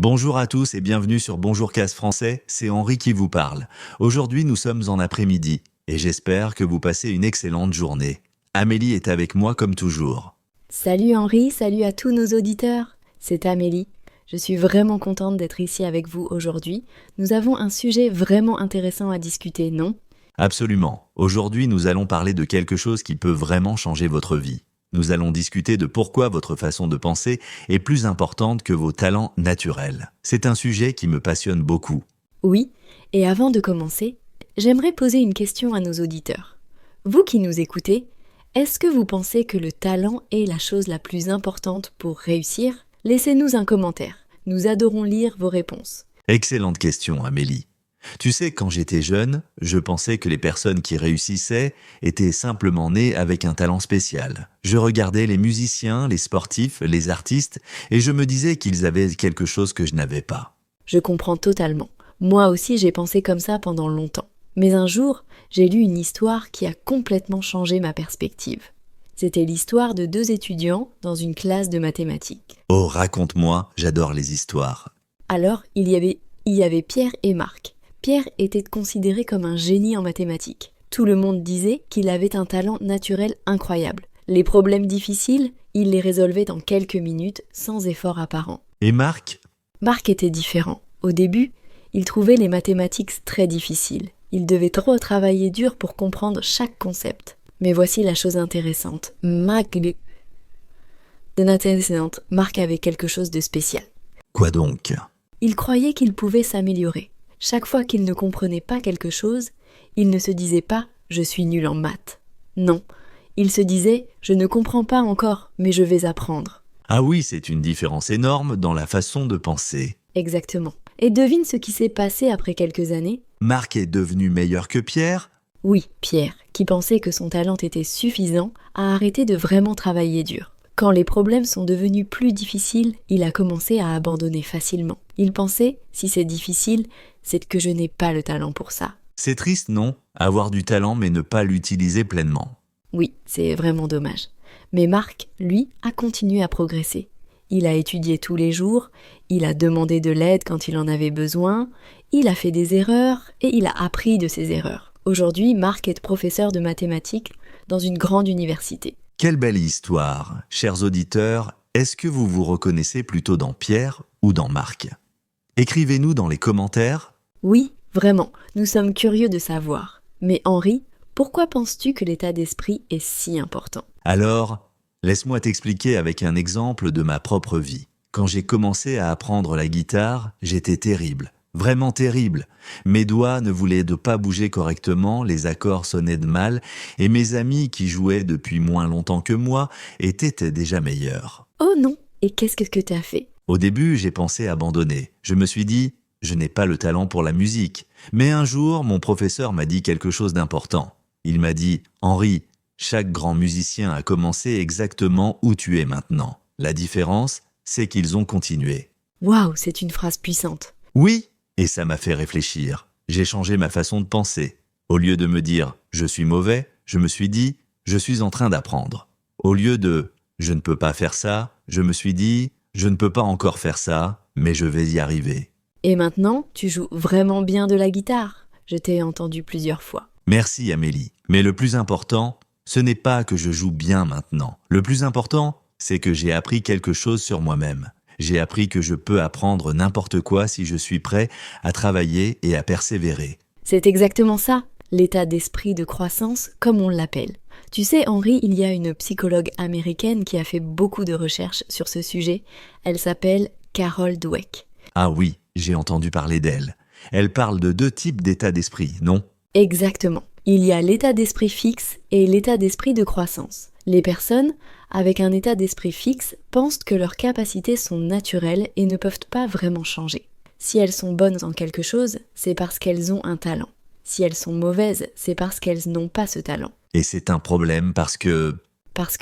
Bonjour à tous et bienvenue sur Bonjour Casse Français, c'est Henri qui vous parle. Aujourd'hui nous sommes en après-midi et j'espère que vous passez une excellente journée. Amélie est avec moi comme toujours. Salut Henri, salut à tous nos auditeurs, c'est Amélie. Je suis vraiment contente d'être ici avec vous aujourd'hui. Nous avons un sujet vraiment intéressant à discuter, non ? Absolument, aujourd'hui nous allons parler de quelque chose qui peut vraiment changer votre vie. Nous allons discuter de pourquoi votre façon de penser est plus importante que vos talents naturels. C'est un sujet qui me passionne beaucoup. Oui, et avant de commencer, j'aimerais poser une question à nos auditeurs. Vous qui nous écoutez, est-ce que vous pensez que le talent est la chose la plus importante pour réussir ? Laissez-nous un commentaire, nous adorons lire vos réponses. Excellente question, Amélie. Tu sais, quand j'étais jeune, je pensais que les personnes qui réussissaient étaient simplement nées avec un talent spécial. Je regardais les musiciens, les sportifs, les artistes, et je me disais qu'ils avaient quelque chose que je n'avais pas. Je comprends totalement. Moi aussi j'ai pensé comme ça pendant longtemps. Mais un jour, j'ai lu une histoire qui a complètement changé ma perspective. C'était l'histoire de 2 étudiants dans une classe de mathématiques. Oh, raconte-moi, j'adore les histoires. Alors, il y avait Pierre et Marc. Pierre était considéré comme un génie en mathématiques. Tout le monde disait qu'il avait un talent naturel incroyable. Les problèmes difficiles, il les résolvait en quelques minutes sans effort apparent. Et Marc ? Marc était différent. Au début, il trouvait les mathématiques très difficiles. Il devait trop travailler dur pour comprendre chaque concept. Mais voici la chose intéressante. Marc avait quelque chose de spécial. Quoi donc ? Il croyait qu'il pouvait s'améliorer. Chaque fois qu'il ne comprenait pas quelque chose, il ne se disait pas « je suis nul en maths ». Non, il se disait « je ne comprends pas encore, mais je vais apprendre ». Ah oui, c'est une différence énorme dans la façon de penser. Exactement. Et devine ce qui s'est passé après quelques années ? Marc est devenu meilleur que Pierre ? Oui, Pierre, qui pensait que son talent était suffisant, a arrêté de vraiment travailler dur. Quand les problèmes sont devenus plus difficiles, il a commencé à abandonner facilement. Il pensait, si c'est difficile, c'est que je n'ai pas le talent pour ça. C'est triste, non ? Avoir du talent mais ne pas l'utiliser pleinement. Oui, c'est vraiment dommage. Mais Marc, lui, a continué à progresser. Il a étudié tous les jours, il a demandé de l'aide quand il en avait besoin, il a fait des erreurs et il a appris de ses erreurs. Aujourd'hui, Marc est professeur de mathématiques dans une grande université. Quelle belle histoire. Chers auditeurs, est-ce que vous vous reconnaissez plutôt dans Pierre ou dans Marc ? Écrivez-nous dans les commentaires. Oui, vraiment, nous sommes curieux de savoir. Mais Henri, pourquoi penses-tu que l'état d'esprit est si important ? Alors, laisse-moi t'expliquer avec un exemple de ma propre vie. Quand j'ai commencé à apprendre la guitare, j'étais terrible. Vraiment terrible. Mes doigts ne voulaient pas bouger correctement, les accords sonnaient de mal, et mes amis qui jouaient depuis moins longtemps que moi étaient déjà meilleurs. Oh non, et qu'est-ce que tu as fait ? Au début, j'ai pensé abandonner. Je me suis dit, je n'ai pas le talent pour la musique. Mais un jour, mon professeur m'a dit quelque chose d'important. Il m'a dit, Henri, chaque grand musicien a commencé exactement où tu es maintenant. La différence, c'est qu'ils ont continué. Waouh, c'est une phrase puissante. Oui, et ça m'a fait réfléchir. J'ai changé ma façon de penser. Au lieu de me dire « je suis mauvais », je me suis dit « je suis en train d'apprendre ». Au lieu de « je ne peux pas faire ça », je me suis dit « je ne peux pas encore faire ça, mais je vais y arriver ». Et maintenant, tu joues vraiment bien de la guitare. Je t'ai entendu plusieurs fois. Merci Amélie. Mais le plus important, ce n'est pas que je joue bien maintenant. Le plus important, c'est que j'ai appris quelque chose sur moi-même. J'ai appris que je peux apprendre n'importe quoi si je suis prêt à travailler et à persévérer. C'est exactement ça, l'état d'esprit de croissance, comme on l'appelle. Tu sais, Henri, il y a une psychologue américaine qui a fait beaucoup de recherches sur ce sujet. Elle s'appelle Carol Dweck. Ah oui, j'ai entendu parler d'elle. Elle parle de 2 types d'état d'esprit, non ? Exactement. Il y a l'état d'esprit fixe et l'état d'esprit de croissance. Les personnes avec un état d'esprit fixe pensent que leurs capacités sont naturelles et ne peuvent pas vraiment changer. Si elles sont bonnes en quelque chose, c'est parce qu'elles ont un talent. Si elles sont mauvaises, c'est parce qu'elles n'ont pas ce talent. Et c'est un problème parce que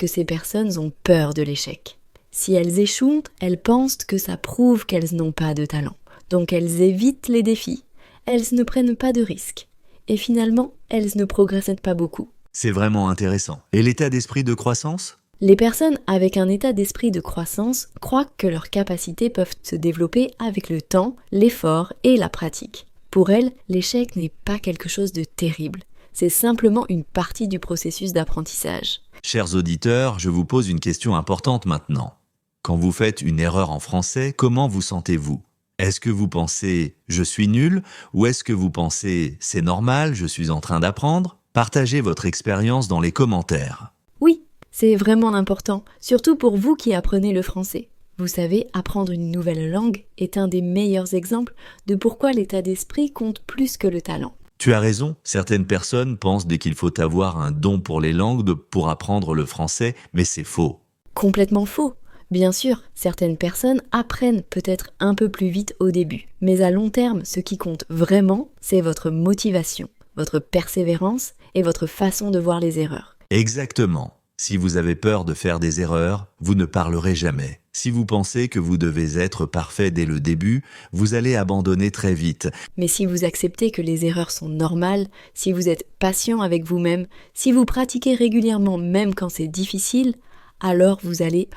ces personnes ont peur de l'échec. Si elles échouent, elles pensent que ça prouve qu'elles n'ont pas de talent. Donc elles évitent les défis. Elles ne prennent pas de risques. Et finalement, elles ne progressent pas beaucoup. c'est vraiment intéressant. Et l'état d'esprit de croissance ? Les personnes avec un état d'esprit de croissance croient que leurs capacités peuvent se développer avec le temps, l'effort et la pratique. Pour elles, l'échec n'est pas quelque chose de terrible. C'est simplement une partie du processus d'apprentissage. Chers auditeurs, je vous pose une question importante maintenant. Quand vous faites une erreur en français, comment vous sentez-vous ? Est-ce que vous pensez « je suis nul » ou est-ce que vous pensez « c'est normal, je suis en train d'apprendre » ? Partagez votre expérience dans les commentaires. Oui, c'est vraiment important, surtout pour vous qui apprenez le français. Vous savez, apprendre une nouvelle langue est un des meilleurs exemples de pourquoi l'état d'esprit compte plus que le talent. Tu as raison, certaines personnes pensent qu'il faut avoir un don pour les langues pour apprendre le français, mais c'est faux. Complètement faux. Bien sûr, certaines personnes apprennent peut-être un peu plus vite au début, mais à long terme, ce qui compte vraiment, c'est votre motivation, votre persévérance et votre façon de voir les erreurs. Exactement. Si vous avez peur de faire des erreurs, vous ne parlerez jamais. Si vous pensez que vous devez être parfait dès le début, vous allez abandonner très vite. Mais si vous acceptez que les erreurs sont normales, si vous êtes patient avec vous-même, si vous pratiquez régulièrement même quand c'est difficile, alors vous allez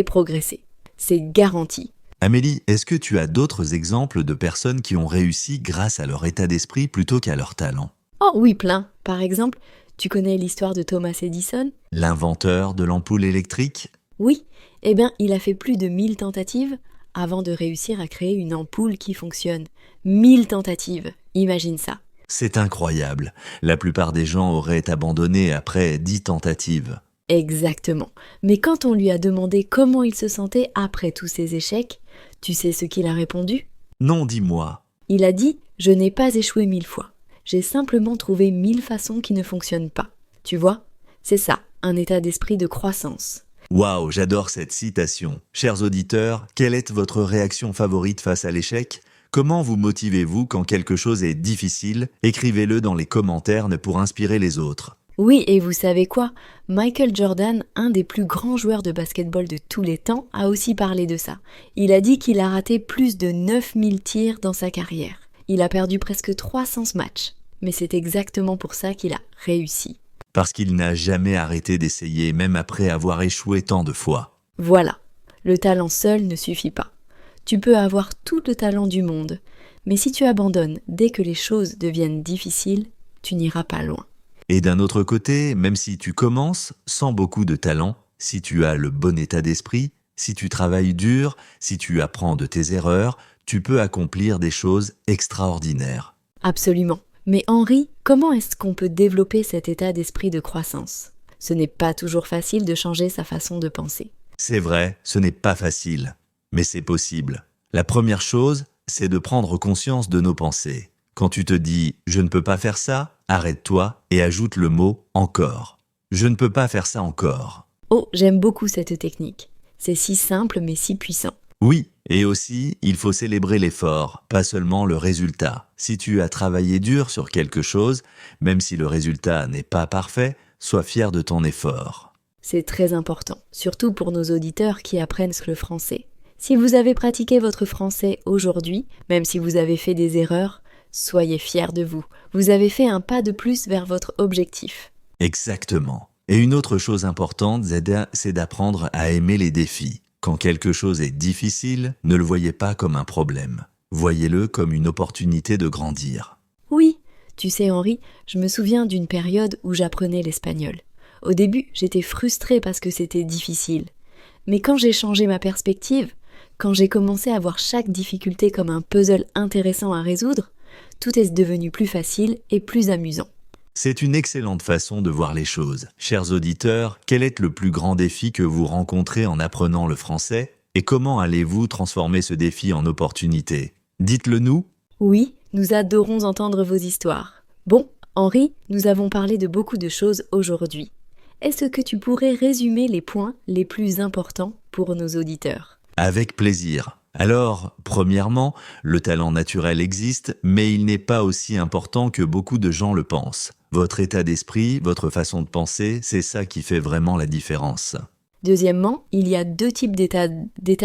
progresser. C'est garanti. Amélie, est-ce que tu as d'autres exemples de personnes qui ont réussi grâce à leur état d'esprit plutôt qu'à leur talent ? Oh oui, plein. Par exemple, tu connais l'histoire de Thomas Edison ? L'inventeur de l'ampoule électrique ? Oui, eh bien, il a fait plus de 1000 tentatives avant de réussir à créer une ampoule qui fonctionne. 1000 tentatives, imagine ça. C'est incroyable. La plupart des gens auraient abandonné après 10 tentatives. Exactement. Mais quand on lui a demandé comment il se sentait après tous ces échecs, tu sais ce qu'il a répondu ? Non, dis-moi. Il a dit « Je n'ai pas échoué 1000 fois. J'ai simplement trouvé 1000 façons qui ne fonctionnent pas. » Tu vois ? C'est ça, un état d'esprit de croissance. Waouh, j'adore cette citation. Chers auditeurs, quelle est votre réaction favorite face à l'échec ? Comment vous motivez-vous quand quelque chose est difficile ? Écrivez-le dans les commentaires pour inspirer les autres. Oui, et vous savez quoi ? Michael Jordan, un des plus grands joueurs de basketball de tous les temps, a aussi parlé de ça. Il a dit qu'il a raté plus de 9000 tirs dans sa carrière. Il a perdu presque 300 matchs. Mais c'est exactement pour ça qu'il a réussi. Parce qu'il n'a jamais arrêté d'essayer, même après avoir échoué tant de fois. Voilà, le talent seul ne suffit pas. Tu peux avoir tout le talent du monde, mais si tu abandonnes dès que les choses deviennent difficiles, tu n'iras pas loin. Et d'un autre côté, même si tu commences sans beaucoup de talent, si tu as le bon état d'esprit, si tu travailles dur, si tu apprends de tes erreurs, tu peux accomplir des choses extraordinaires. Absolument. Mais Henri, comment est-ce qu'on peut développer cet état d'esprit de croissance ? Ce n'est pas toujours facile de changer sa façon de penser. C'est vrai, ce n'est pas facile, mais c'est possible. La première chose, c'est de prendre conscience de nos pensées. Quand tu te dis « je ne peux pas faire ça », arrête-toi et ajoute le mot « encore ». Je ne peux pas faire ça encore. Oh, j'aime beaucoup cette technique. C'est si simple mais si puissant. Oui, et aussi, il faut célébrer l'effort, pas seulement le résultat. Si tu as travaillé dur sur quelque chose, même si le résultat n'est pas parfait, sois fier de ton effort. C'est très important, surtout pour nos auditeurs qui apprennent le français. Si vous avez pratiqué votre français aujourd'hui, même si vous avez fait des erreurs, soyez fiers de vous. Vous avez fait un pas de plus vers votre objectif. Exactement. Et une autre chose importante, c'est d'apprendre à aimer les défis. Quand quelque chose est difficile, ne le voyez pas comme un problème. Voyez-le comme une opportunité de grandir. Oui, tu sais Henri, je me souviens d'une période où j'apprenais l'espagnol. Au début, j'étais frustrée parce que c'était difficile. Mais quand j'ai changé ma perspective, quand j'ai commencé à voir chaque difficulté comme un puzzle intéressant à résoudre, tout est devenu plus facile et plus amusant. C'est une excellente façon de voir les choses. Chers auditeurs, quel est le plus grand défi que vous rencontrez en apprenant le français et comment allez-vous transformer ce défi en opportunité ? Dites-le nous. Oui, nous adorons entendre vos histoires. Bon, Henri, nous avons parlé de beaucoup de choses aujourd'hui. Est-ce que tu pourrais résumer les points les plus importants pour nos auditeurs ? Avec plaisir. Alors, premièrement, le talent naturel existe, mais il n'est pas aussi important que beaucoup de gens le pensent. Votre état d'esprit, votre façon de penser, c'est ça qui fait vraiment la différence. Deuxièmement, il y a deux types d'état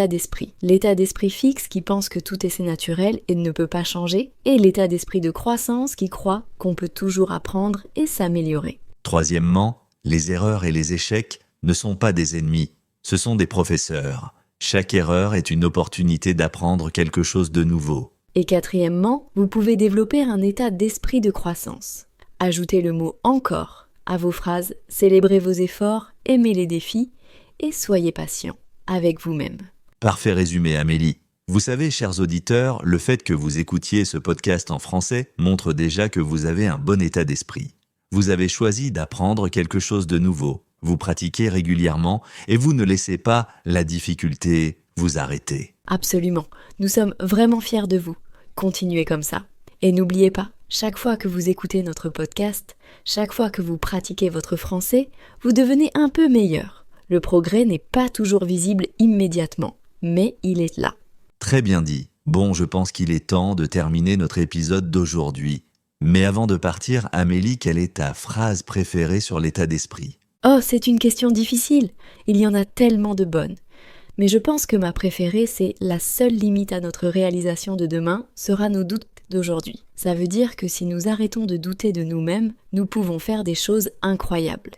d'esprit. L'état d'esprit fixe qui pense que tout est naturel et ne peut pas changer, et l'état d'esprit de croissance qui croit qu'on peut toujours apprendre et s'améliorer. Troisièmement, Les erreurs et les échecs ne sont pas des ennemis, ce sont des professeurs. Chaque erreur est une opportunité d'apprendre quelque chose de nouveau. Et quatrièmement, vous pouvez développer un état d'esprit de croissance. Ajoutez le mot « encore » à vos phrases, célébrez vos efforts, aimez les défis et soyez patient avec vous-même. Parfait résumé, Amélie. Vous savez, chers auditeurs, le fait que vous écoutiez ce podcast en français montre déjà que vous avez un bon état d'esprit. Vous avez choisi d'apprendre quelque chose de nouveau. Vous pratiquez régulièrement et vous ne laissez pas la difficulté vous arrêter. Absolument. Nous sommes vraiment fiers de vous. Continuez comme ça. Et n'oubliez pas, chaque fois que vous écoutez notre podcast, chaque fois que vous pratiquez votre français, vous devenez un peu meilleur. Le progrès n'est pas toujours visible immédiatement, mais il est là. Très bien dit. Bon, je pense qu'il est temps de terminer notre épisode d'aujourd'hui. Mais avant de partir, Amélie, quelle est ta phrase préférée sur l'état d'esprit ? Oh, c'est une question difficile. Il y en a tellement de bonnes. Mais je pense que ma préférée, c'est « La seule limite à notre réalisation de demain sera nos doutes d'aujourd'hui ». Ça veut dire que si nous arrêtons de douter de nous-mêmes, nous pouvons faire des choses incroyables.